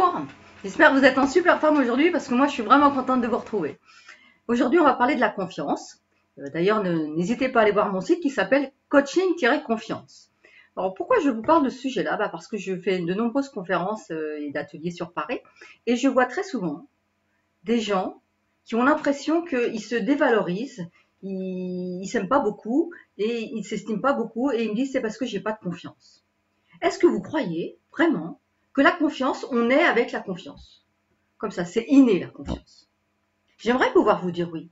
Bonjour, j'espère que vous êtes en super forme aujourd'hui parce que moi je suis vraiment contente de vous retrouver. Aujourd'hui on va parler de la confiance. D'ailleurs n'hésitez pas à aller voir mon site qui s'appelle coaching-confiance. Alors pourquoi je vous parle de ce sujet-là? Parce que je fais de nombreuses conférences et d'ateliers sur Paris et je vois très souvent des gens qui ont l'impression qu'ils se dévalorisent, ils s'aiment pas beaucoup et ils s'estiment pas beaucoup et ils me disent c'est parce que j'ai pas de confiance. Est-ce que vous croyez vraiment que la confiance, on est avec la confiance? Comme ça, c'est inné la confiance. J'aimerais pouvoir vous dire oui.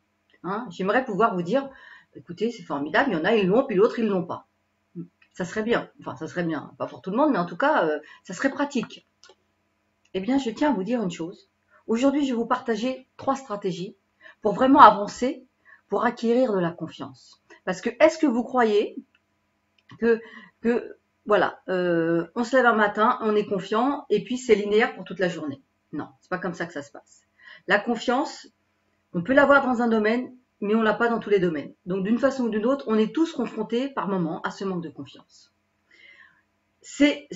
J'aimerais pouvoir vous dire, écoutez, c'est formidable, il y en a, ils l'ont, puis l'autre, ils l'ont pas. Ça serait bien. Enfin, ça serait bien. Pas pour tout le monde, mais en tout cas, ça serait pratique. Eh bien, je tiens à vous dire une chose. Aujourd'hui, je vais vous partager 3 stratégies pour vraiment avancer, pour acquérir de la confiance. Parce que, est-ce que vous croyez que voilà, on se lève un matin, on est confiant, et puis c'est linéaire pour toute la journée? Non, c'est pas comme ça que ça se passe. La confiance, on peut l'avoir dans un domaine, mais on l'a pas dans tous les domaines. Donc d'une façon ou d'une autre, on est tous confrontés par moment à ce manque de confiance. C'est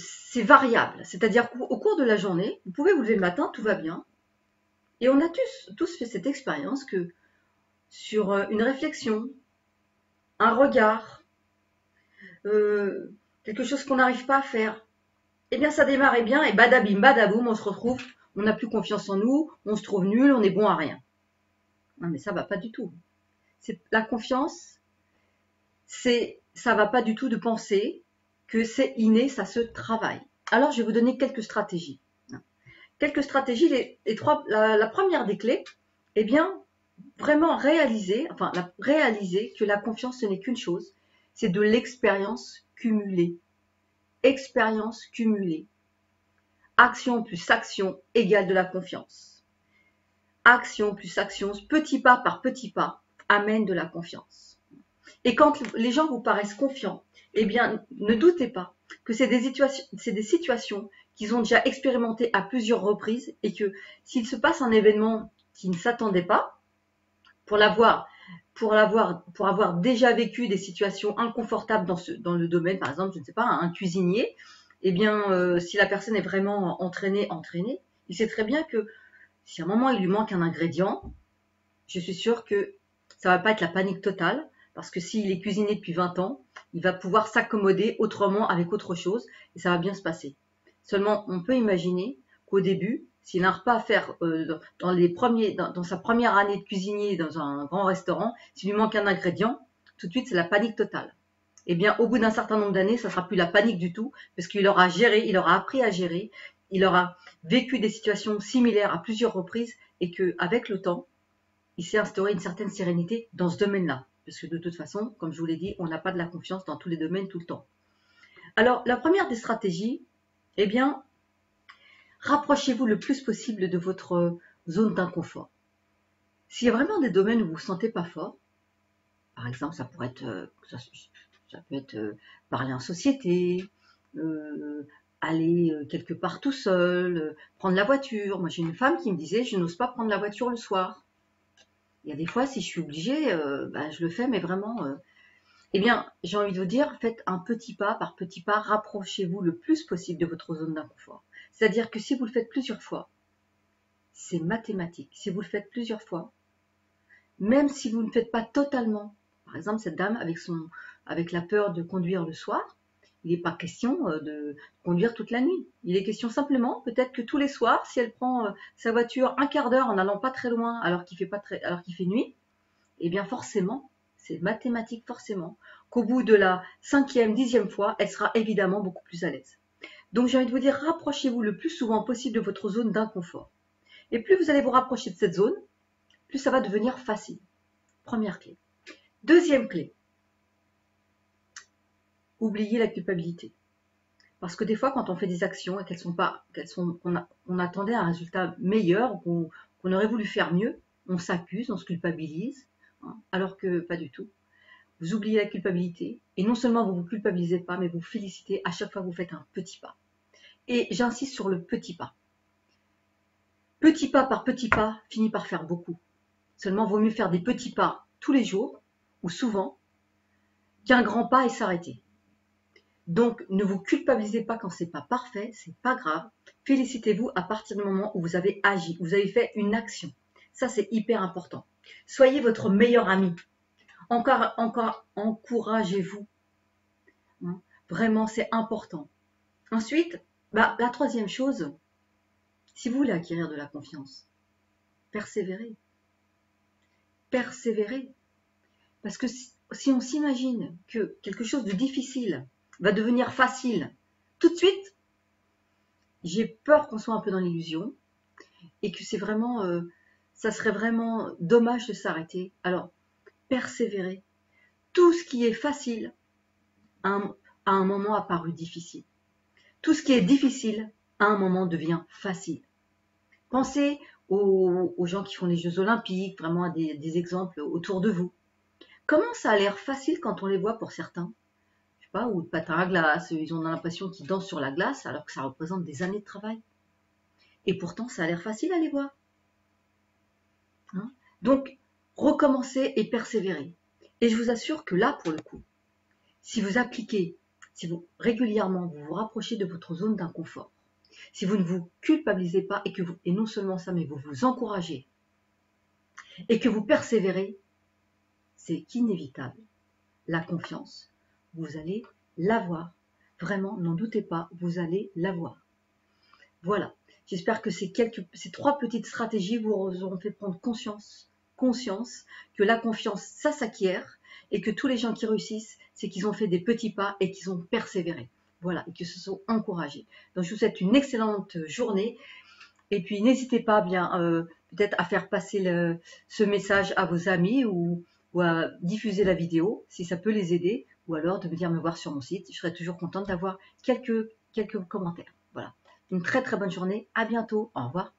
variable, c'est-à-dire qu'au cours de la journée, vous pouvez vous lever le matin, tout va bien, et on a tous fait cette expérience que sur une réflexion, un regard, quelque chose qu'on n'arrive pas à faire, eh bien ça démarrait bien et badabim badaboum, on se retrouve, on n'a plus confiance en nous, on se trouve nul, on est bon à rien. Non mais ça va pas du tout. La confiance, ça va pas du tout de penser que c'est inné, ça se travaille. Alors je vais vous donner quelques stratégies. Quelques stratégies, la première des clés, eh bien vraiment réaliser que la confiance ce n'est qu'une chose, c'est de l'expérience cumulée. Expérience cumulée. Action plus action égale de la confiance. Action plus action, petit pas par petit pas, amène de la confiance. Et quand les gens vous paraissent confiants, eh bien, ne doutez pas que c'est des situations qu'ils ont déjà expérimentées à plusieurs reprises et que s'il se passe un événement qu'ils ne s'attendaient pas, pour avoir déjà vécu des situations inconfortables dans le domaine, par exemple, je ne sais pas, un cuisinier, eh bien, si la personne est vraiment entraînée, il sait très bien que si à un moment il lui manque un ingrédient, je suis sûre que ça va pas être la panique totale, parce que s'il est cuisinier depuis 20 ans, il va pouvoir s'accommoder autrement avec autre chose, et ça va bien se passer. Seulement, on peut imaginer qu'au début, s'il n'a pas à faire dans sa première année de cuisinier dans un grand restaurant, s'il lui manque un ingrédient, tout de suite c'est la panique totale. Eh bien, au bout d'un certain nombre d'années, ça sera plus la panique du tout, parce qu'il aura géré, il aura appris à gérer, il aura vécu des situations similaires à plusieurs reprises, et qu'avec le temps, il s'est instauré une certaine sérénité dans ce domaine-là. Parce que de toute façon, comme je vous l'ai dit, on n'a pas de la confiance dans tous les domaines tout le temps. Alors, la première des stratégies, eh bien, rapprochez-vous le plus possible de votre zone d'inconfort. S'il y a vraiment des domaines où vous ne vous sentez pas fort, par exemple, ça peut être parler en société, aller quelque part tout seul, prendre la voiture. Moi, j'ai une femme qui me disait, je n'ose pas prendre la voiture le soir. Il y a des fois, si je suis obligée, je le fais, mais vraiment... Eh bien, j'ai envie de vous dire, faites un petit pas par petit pas, rapprochez-vous le plus possible de votre zone d'inconfort. C'est-à-dire que si vous le faites plusieurs fois, c'est mathématique. Si vous le faites plusieurs fois, même si vous ne le faites pas totalement, par exemple, cette dame avec la peur de conduire le soir, il n'est pas question de conduire toute la nuit. Il est question simplement, peut-être que tous les soirs, si elle prend sa voiture un quart d'heure en n'allant pas très loin alors qu'il fait nuit, eh bien forcément, c'est mathématique forcément, qu'au bout de la 5e, 10e fois, elle sera évidemment beaucoup plus à l'aise. Donc j'ai envie de vous dire, rapprochez-vous le plus souvent possible de votre zone d'inconfort. Et plus vous allez vous rapprocher de cette zone, plus ça va devenir facile. Première clé. Deuxième clé. Oubliez la culpabilité. Parce que des fois, quand on fait des actions et qu'on attendait un résultat meilleur, qu'on aurait voulu faire mieux, on s'accuse, on se culpabilise, alors que pas du tout. Vous oubliez la culpabilité et non seulement vous vous culpabilisez pas, mais vous félicitez à chaque fois que vous faites un petit pas. Et j'insiste sur le petit pas. Petit pas par petit pas finit par faire beaucoup. Seulement, vaut mieux faire des petits pas tous les jours ou souvent qu'un grand pas et s'arrêter. Donc, ne vous culpabilisez pas quand c'est pas parfait, c'est pas grave. Félicitez-vous à partir du moment où vous avez agi, vous avez fait une action. Ça, c'est hyper important. Soyez votre meilleur ami. Encore, encouragez-vous. Hein. Vraiment, c'est important. Ensuite, la troisième chose, si vous voulez acquérir de la confiance, persévérez. Persévérez. Parce que si on s'imagine que quelque chose de difficile va devenir facile tout de suite, j'ai peur qu'on soit un peu dans l'illusion et que c'est vraiment, ça serait vraiment dommage de s'arrêter. Alors, persévérez. Tout ce qui est facile à un moment a paru difficile. Tout ce qui est difficile à un moment devient facile. Pensez aux gens qui font les Jeux Olympiques, vraiment à des exemples autour de vous. Comment ça a l'air facile quand on les voit pour certains? Je sais pas, ou le patin à glace, ils ont l'impression qu'ils dansent sur la glace alors que ça représente des années de travail. Et pourtant, ça a l'air facile à les voir. Hein. Donc, recommencez et persévérez. Et je vous assure que là, pour le coup, si vous appliquez, si vous régulièrement vous vous rapprochez de votre zone d'inconfort, si vous ne vous culpabilisez pas et non seulement ça, mais vous vous encouragez et que vous persévérez, c'est inévitable. La confiance, vous allez l'avoir. Vraiment, n'en doutez pas, vous allez l'avoir. Voilà. J'espère que ces 3 petites stratégies vous auront fait prendre conscience que la confiance, ça s'acquiert et que tous les gens qui réussissent, c'est qu'ils ont fait des petits pas et qu'ils ont persévéré. Voilà, et qu'ils se sont encouragés. Donc, je vous souhaite une excellente journée. Et puis, n'hésitez pas bien peut-être à faire passer ce message à vos amis ou à diffuser la vidéo si ça peut les aider, ou alors de venir me voir sur mon site. Je serai toujours contente d'avoir quelques commentaires. Voilà. Une très très bonne journée. À bientôt. Au revoir.